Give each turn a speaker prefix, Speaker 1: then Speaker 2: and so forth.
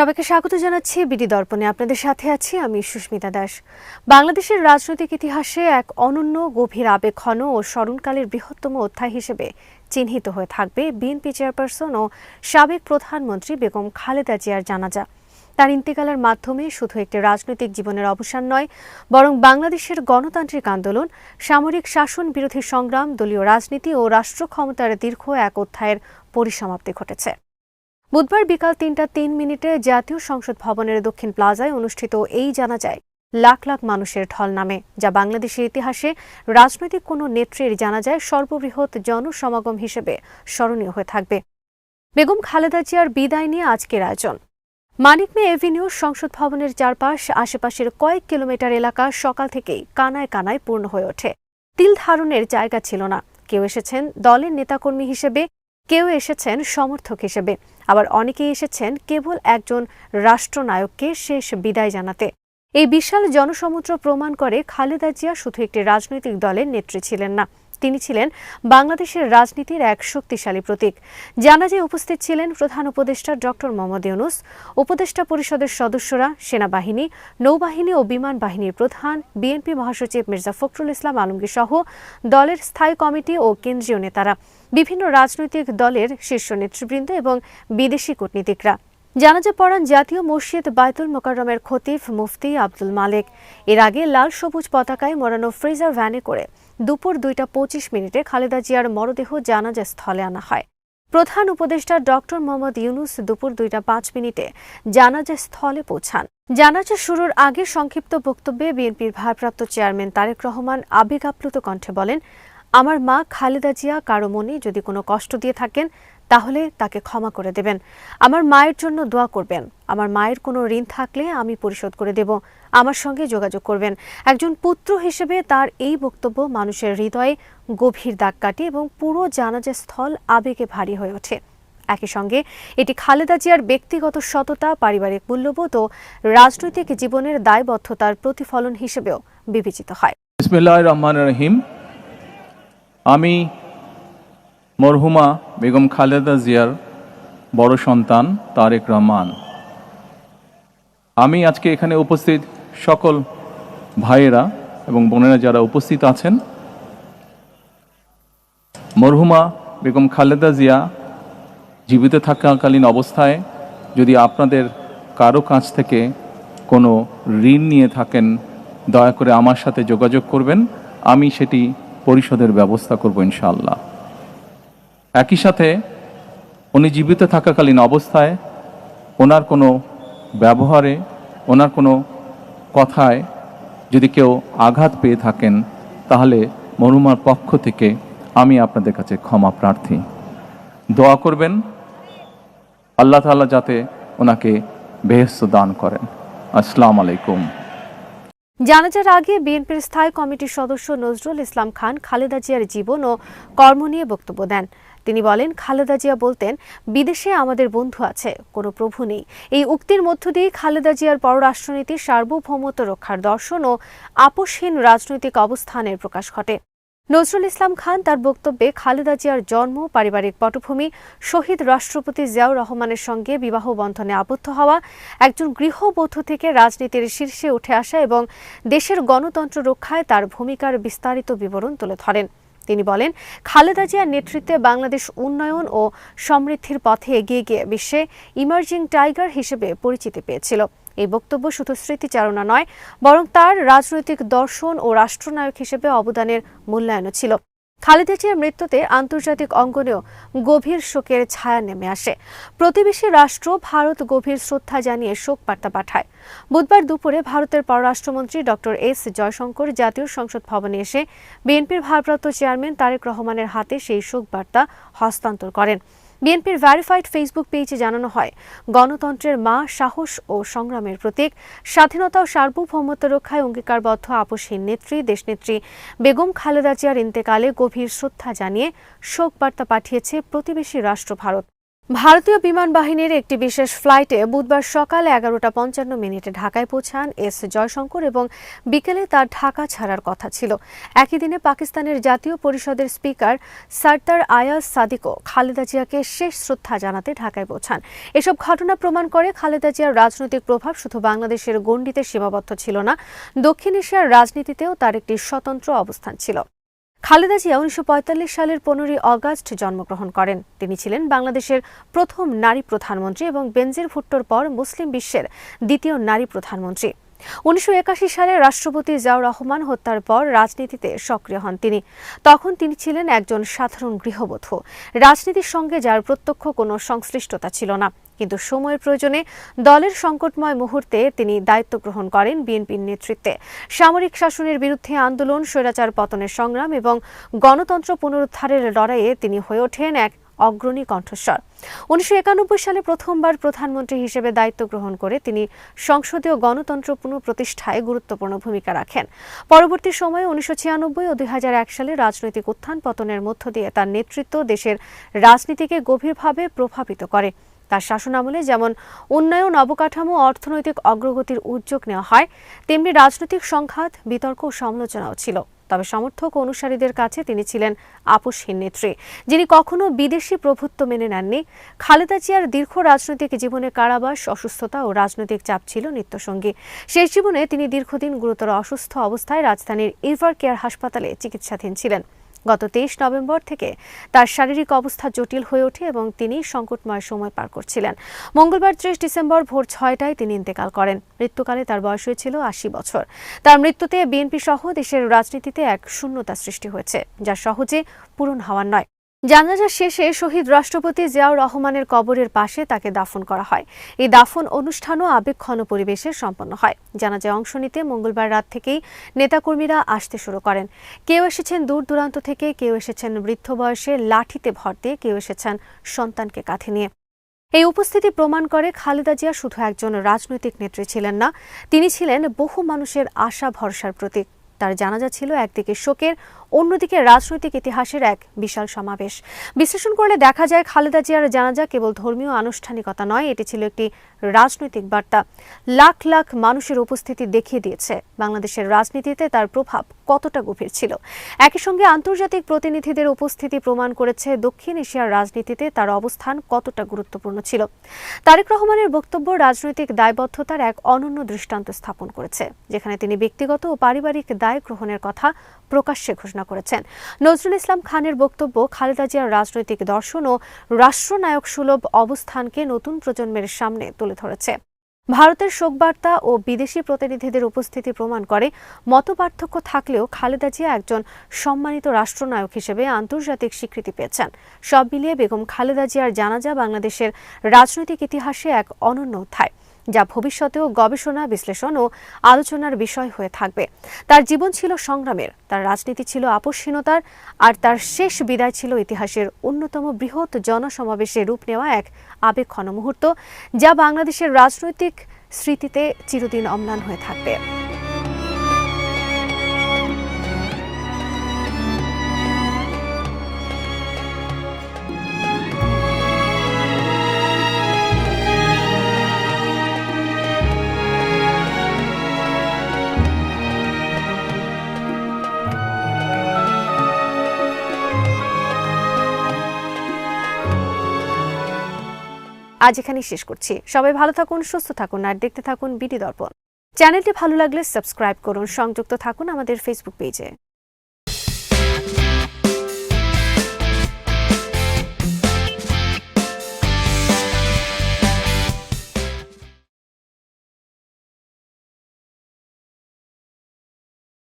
Speaker 1: সবাইকে স্বাগত জানাচ্ছি বিডি দর্পণে। আপনাদের সাথে আছি আমি সুস্মিতা দাস। বাংলাদেশের রাজনৈতিক ইতিহাসে এক অনন্য, গভীর আবেগঘন ও স্মরণকালের বৃহত্তম অধ্যায় হিসেবে চিহ্নিত হয়ে থাকবে বিএনপি চেয়ারপারসন ও সাবেক প্রধানমন্ত্রী বেগম খালেদা জিয়ার জানাজা। তার ইন্তেকালের মাধ্যমে শুধু একটি রাজনৈতিক জীবনের অবসান নয়, বরং বাংলাদেশের গণতান্ত্রিক আন্দোলন, সামরিক শাসন বিরোধী সংগ্রাম, দলীয় রাজনীতি ও রাষ্ট্র ক্ষমতার দীর্ঘ এক অধ্যায়ের পরিসমাপ্তি ঘটেছে। বুধবার বিকাল ৩টা ৩ মিনিটে জাতীয় সংসদ ভবনের দক্ষিণ প্লাজায় অনুষ্ঠিত এই জানাজায় লাখ লাখ মানুষের ঢল নামে, যা বাংলাদেশের ইতিহাসে রাজনৈতিক কোনো নেত্রীর জানাজায় সর্ববৃহৎ জনসমাগম হিসেবে স্মরণীয় হয়ে থাকবে। বেগম খালেদা জিয়ার বিদায় নিয়ে আজকের আয়োজন। মানিক মে এভিনিউ সংসদ ভবনের চারপাশ, আশেপাশের কয়েক কিলোমিটার এলাকা সকাল থেকেই কানায় কানায় পূর্ণ হয়ে ওঠে। তিল ধারণের জায়গা ছিল না। কেউ এসেছেন দলের নেতাকর্মী হিসেবে, কেউ এসেছেন সমর্থক হিসেবে, আবার অনেকেই এসেছেন কেবল একজন রাষ্ট্রনায়ককে শেষ বিদায় জানাতে। এই বিশাল জনসমুদ্র প্রমাণ করে খালেদা জিয়া শুধু একটি রাজনৈতিক দলের নেত্রী ছিলেন না, তিনি ছিলেন বাংলাদেশের রাজনীতির এক শক্তিশালী প্রতীক। জানাজায় উপস্থিত ছিলেন প্রধান উপদেষ্টা ডক্টর মোহাম্মদ ইউনূস, উপদেষ্টা পরিষদের সদস্যরা, সেনাবাহিনী, নৌবাহিনী ও বিমান বাহিনীর প্রধান, বিএনপি মহাসচিব মির্জা ফখরুল ইসলাম আলমগীর সহ দলের স্থায়ী কমিটি ও কেন্দ্রীয় নেতারা, বিভিন্ন রাজনৈতিক দলের শীর্ষ নেতৃবৃন্দ এবং বিদেশি কূটনীতিকরা। জানাজা পড়ান জাতীয় মসজিদ বায়তুল মোকাররমের খতিব মুফতি আব্দুল মালেক। এর আগে লাল সবুজ পতাকায় মোড়ানো ফ্রেজার ভ্যানে করে দুপুর ২টা ২৫ মিনিটে খালেদা জিয়ার মরদেহ জানাজা স্থলে আনা হয়। প্রধান উপদেষ্টা ডক্টর মোহাম্মদ ইউনূস দুপুর ২টা ৫ মিনিটে জানাজা স্থলে পৌঁছান। জানাজা শুরুর আগে সংক্ষিপ্ত বক্তব্যে বিএনপির ভারপ্রাপ্ত চেয়ারম্যান তারেক রহমান আবেগ আপ্লুত কণ্ঠে বলেন, আমার মা খালেদা জিয়া কারো মনে যদি কোনো কষ্ট দিয়ে থাকেন তাহলে তাকে ক্ষমা করে দেবেন। আমার মায়ের জন্য দোয়া করবেন। আমার মায়ের কোনো ঋণ থাকলে আমি পরিশোধ করে দেব। আমার সঙ্গে যোগাযোগ করবেন। একজন পুত্র হিসেবে তার এই বক্তব্য মানুষের হৃদয়ে গভীর দাগ কাটে এবং পুরো জানাজা স্থল আবেগে ভারী হয়ে ওঠে। একই সঙ্গে এটি খালেদা জিয়ার ব্যক্তিগত সততা, পারিবারিক মূল্যবোধ ও রাজনৈতিক জীবনের দায়বদ্ধতার প্রতিফলন হিসেবেও বিবেচিত হয়।
Speaker 2: বিসমিল্লাহির রহমানির রহিম। আমি মরহুমা বেগম খালেদা জিয়ার বড় সন্তান তারেক রহমান। আমি আজকে এখানে উপস্থিত সকল ভাইয়েরা এবং বোনেরা যারা উপস্থিত আছেন, মরহুমা বেগম খালেদা জিয়া জীবিত থাকাকালীন অবস্থায় যদি আপনাদের কারো কাছ থেকে কোনো ঋণ নিয়ে থাকেন, দয়া করে আমার সাথে যোগাযোগ করবেন, আমি সেটি পরিশোধের ব্যবস্থা করব ইনশাআল্লাহ। একই সাথে উনি জীবিত থাকাকালীন অবস্থায় ওনার কোনো ব্যবহারে, ওনার কোনো কথায় যদি কেউ আঘাত পেয়ে থাকেন, তাহলে মরহুমার পক্ষ থেকে আমি আপনাদের কাছে ক্ষমা প্রার্থী। দোয়া করবেন আল্লাহ তাআলা যাতে ওনাকে বেহেশত দান করেন। আসসালামু আলাইকুম।
Speaker 1: জানাজার আগে বিএনপির স্থায়ী কমিটির সদস্য নজরুল ইসলাম খান খালেদা জিয়ার জীবন ও কর্ম নিয়ে বক্তব্য দেন। তিনি বলেন, খালেদা জিয়া বলতেন, বিদেশে আমাদের বন্ধু আছে, কোনো প্রভু নেই। এই উক্তির মধ্য দিয়ে খালেদা জিয়ার পররাষ্ট্রনীতির সার্বভৌমত্ব রক্ষার দর্শন ও আপোষহীন রাজনৈতিক অবস্থানের প্রকাশ ঘটে। নজরুল ইসলাম খান তার বক্তব্যে খালেদা জিয়ার জন্ম, পারিবারিক পটভূমি, শহীদ রাষ্ট্রপতি জিয়াউর রহমানের সঙ্গে বিবাহ বন্ধনে আবদ্ধ হওয়া, একজন গৃহবধূ থেকে রাজনীতির শীর্ষে উঠে আসা এবং দেশের গণতন্ত্র রক্ষায় তার ভূমিকার বিস্তারিত বিবরণ তুলে ধরেন। তিনি বলেন, খালেদা জিয়ার নেতৃত্বে বাংলাদেশ উন্নয়ন ও সমৃদ্ধির পথে এগিয়ে গিয়ে বিশ্বে ইমার্জিং টাইগার হিসেবে পরিচিতি পেয়েছিল। এই বক্তব্য শুধু স্মৃতিচারণা নয়, বরং তার রাজনৈতিক দর্শন ও রাষ্ট্রনায়ক হিসেবে অবদানের মূল্যায়নও ছিল। খালেদা জিয়ার মৃত্যুতে আন্তর্জাতিক অঙ্গনেও গভীর শোকের ছায়া নেমে আসে। প্রতিবেশী রাষ্ট্র ভারত গভীর শ্রদ্ধা জানিয়ে শোক বার্তা পাঠায়। বুধবার দুপুরে ভারতের পররাষ্ট্রমন্ত্রী ডক্টর এস জয়শঙ্কর জাতীয় সংসদ ভবনে এসে বিএনপির ভারপ্রাপ্ত চেয়ারম্যান তারেক রহমানের হাতে সেই শোক বার্তা হস্তান্তর করেন। বিএনপির ভেরিফাইড ফেসবুক পেজে জানানো হয়, গণতন্ত্রের মা, সাহস ও সংগ্রামের প্রতীক, স্বাধীনতা ও সার্বভৌমত্ব রক্ষায় অঙ্গীকারবদ্ধ আপোষহীন নেত্রী দেশনেত্রী বেগম খালেদা জিয়ার ইন্তেকালে গভীর শ্রদ্ধা জানিয়ে শোক বার্তা পাঠিয়েছে প্রতিবেশী রাষ্ট্র ভারত। ভারতীয় বিমান বাহিনীর একটি বিশেষ ফ্লাইটে বুধবার সকাল 11:55 ঢাকায় পৌঁছান এস জয়শঙ্কর এবং বিকেলে তার ঢাকা ছাড়ার কথা ছিল। একই দিনে পাকিস্তানের জাতীয় পরিষদের স্পিকার সরদার আয়াজ সাদিকও খালেদা জিয়াকে শেষ শ্রদ্ধা জানাতে ঢাকায় পৌঁছান। এসব ঘটনা প্রমাণ করে খালেদা জিয়ার রাজনৈতিক প্রভাব শুধু বাংলাদেশের গণ্ডিতে সীমাবদ্ধ ছিল না, দক্ষিণ এশিয়ার রাজনীতিতেও তার একটি স্বতন্ত্র অবস্থান ছিল। খালেদা জিয়া 1945 সালের 15 আগস্ট জন্মগ্রহণ করেন। তিনি ছিলেন বাংলাদেশের প্রথম নারী প্রধানমন্ত্রী এবং বেনজির ভুট্টোর পর মুসলিম বিশ্বের দ্বিতীয় নারী প্রধানমন্ত্রী। 1981 সালে রাষ্ট্রপতি জিয়াউর রহমান হত্যার পর রাজনীতিতে সক্রিয় হন তিনি। তখন তিনি ছিলেন একজন সাধারণ গৃহবধূ, রাজনীতির সঙ্গে যার প্রত্যক্ষ কোনো সংশ্লিষ্টতা ছিল না। কিন্তু সময়ের প্রয়োজনে দলের সংকটময় মুহূর্তে তিনি দায়িত্ব গ্রহণ করেন বিএনপির নেতৃত্বে। সামরিক শাসনের বিরুদ্ধে আন্দোলন, স্বৈরাচার পতনের সংগ্রাম এবং গণতন্ত্র পুনরুদ্ধারের লড়াইয়ে তিনি হয়ে ওঠেন এক অগ্রণী কণ্ঠস্বর। 1991 সালে প্রথমবার প্রধানমন্ত্রী হিসেবে দায়িত্ব গ্রহণ করে তিনি সংসদীয় গণতন্ত্র পুনঃপ্রতিষ্ঠায় গুরুত্বপূর্ণ ভূমিকা রাখেন। পরবর্তী সময়ে 1996 ও 2001 সালে রাজনৈতিক উত্থান পতনের মধ্য দিয়ে তার নেতৃত্ব দেশের রাজনীতিকে গভীরভাবে প্রভাবিত করে। তার শাসনামলে যেমন উন্নয়ন, অবকাঠামো, অর্থনৈতিক অগ্রগতির উদ্যোগ নেওয়া হয়, তেমনি রাজনৈতিক সংঘাত, বিতর্ক ও সমালোচনাও ছিল। তবে সমর্থক ও অনুসারীদের কাছে তিনি ছিলেন আপোষহীন নেত্রী, যিনি কখনো বিদেশি প্রভুত্ব মেনে নেননি। খালেদা জিয়ার দীর্ঘ রাজনৈতিক জীবনে কারাবাস, অসুস্থতা ও রাজনৈতিক চাপ ছিল নিত্যসঙ্গী। শেষ জীবনে তিনি দীর্ঘদিন গুরুতর অসুস্থ অবস্থায় রাজধানীর এভার কেয়ার হাসপাতালে চিকিৎসাধীন ছিলেন। গত 23 নভেম্বর থেকে তার শারীরিক অবস্থা জটিল হয়ে ওঠে এবং তিনি সংকটময় সময় পার করছিলেন। মঙ্গলবার 30 ডিসেম্বর ভোর 6টায় তিনি ইন্তেকাল করেন। মৃত্যুকালে তার বয়স হয়েছিল 80 বছর। তার মৃত্যুতে বিএনপি সহ দেশের রাজনীতিতে এক শূন্যতা সৃষ্টি হয়েছে, যা সহজে পূরণ হওয়ার নয়। জানাজা শেষে শহীদ রাষ্ট্রপতি জিয়াউর রহমানের কবরের পাশে তাকে দাফন করা হয়। এই দাফন অনুষ্ঠানও আবেগঘন পরিবেশে সম্পন্ন হয়। জানাজায় অংশ নিতে মঙ্গলবার রাত থেকেই নেতাকর্মীরা আসতে শুরু করেন। কেউ এসেছেন দূর দূরান্ত থেকে, কেউ এসেছেন বৃদ্ধ বয়সে লাঠিতে ভর দিয়ে, কেউ এসেছেন সন্তানকে কাঁধে নিয়ে। এই উপস্থিতি প্রমাণ করে খালেদা জিয়া শুধু একজন রাজনৈতিক নেত্রী ছিলেন না, তিনি ছিলেন বহু মানুষের আশা ভরসার প্রতীক। তার জানাজা ছিল একদিকে শোকের, অন্যদিকে রাজনৈতিক ইতিহাসের এক বিশাল সমাবেশ। বিশ্লেষণ করলে দেখা যায় খালেদা জিয়ার জানাজা কেবল ধর্মীয় আনুষ্ঠানিকতা নয়, এটি ছিল একটি রাজনৈতিক বার্তা। লাখ লাখ মানুষের উপস্থিতি দেখিয়ে দিয়েছে বাংলাদেশের রাজনীতিতে তার প্রভাব কতটা গভীর ছিল। একই সঙ্গে আন্তর্জাতিক প্রতিনিধিদের উপস্থিতি প্রমাণ করেছে দক্ষিণ এশিয়ার রাজনীতিতে তার অবস্থান কতটা গুরুত্বপূর্ণ ছিল। তারেক রহমানের বক্তব্য রাজনৈতিক দায়বদ্ধতার এক অনন্য দৃষ্টান্ত স্থাপন করেছে, যেখানে তিনি ব্যক্তিগত ও পারিবারিক দায় গ্রহণের কথা প্রকাশ্যে ঘোষণা করেছেন। নজরুল ইসলাম খানের বক্তব্য খালেদা জিয়ার রাজনৈতিক দর্শন ও রাষ্ট্রনায়ক সুলভ অবস্থানকে নতুন প্রজন্মের সামনে তুলে ধরেছে। ভারতের শোকবার্তা ও বিদেশি প্রতিনিধিদের উপস্থিতি প্রমাণ করে মতপার্থক্য থাকলেও খালেদা জিয়া একজন সম্মানিত রাষ্ট্রনায়ক হিসেবে আন্তর্জাতিক স্বীকৃতি পেয়েছেন। সব মিলিয়ে বেগম খালেদা জিয়ার জানাজা বাংলাদেশের রাজনৈতিক ইতিহাসে এক অনন্য অধ্যায়, যা ভবিষ্যতেও গবেষণা, বিশ্লেষণ ও আলোচনার বিষয় হয়ে থাকবে। তার জীবন ছিল সংগ্রামের, তার রাজনীতি ছিল আপোষহীনতার, আর তার শেষ বিদায় ছিল ইতিহাসের অন্যতম বৃহৎ জনসমাবেশে রূপ নেওয়া এক আবেগঘন মুহূর্ত, যা বাংলাদেশের রাজনৈতিক স্মৃতিতে চিরদিন অম্লান হয়ে থাকবে। আজ এখানেই শেষ করছি। সবাই ভালো থাকুন, সুস্থ থাকুন আর দেখতে থাকুন বিডি দর্পণ। চ্যানেলটি ভালো লাগলে সাবস্ক্রাইব করুন, সংযুক্ত থাকুন আমাদের ফেসবুক পেজে।